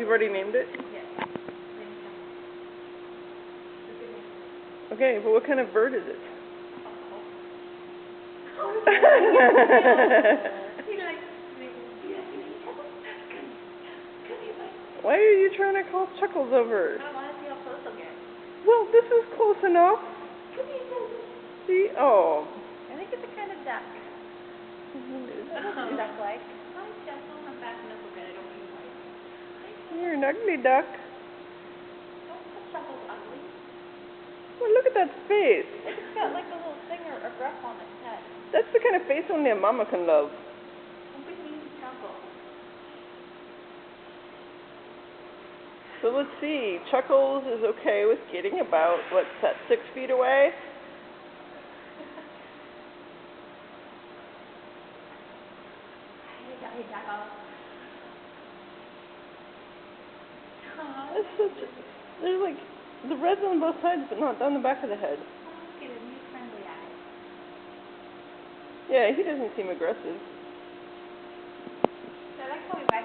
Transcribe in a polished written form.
You've already named it? Yes. Okay, but what kind of bird is it? Why are you trying to call Chuckles over? I want to see how close they'll get. Well, this is close enough. See? Oh. I think it's a kind of duck. Duck-like. Hi, Chuckles. I'm backing up a bit. I don't mean to. You're an ugly duck. Don't put Chuckles ugly. Well, look at that face. It's got like a little thing or a gruff on its head. That's the kind of face only a mama can love. Don't be mean to Chuckles. So let's see. Chuckles is okay with getting about, what's that, 6 feet away? Hey, Chuckles. It's such, there's like, the red's on both sides, but not down the back of the head. Look at him. He's friendly eyes. Yeah, he doesn't seem aggressive. I like how he wags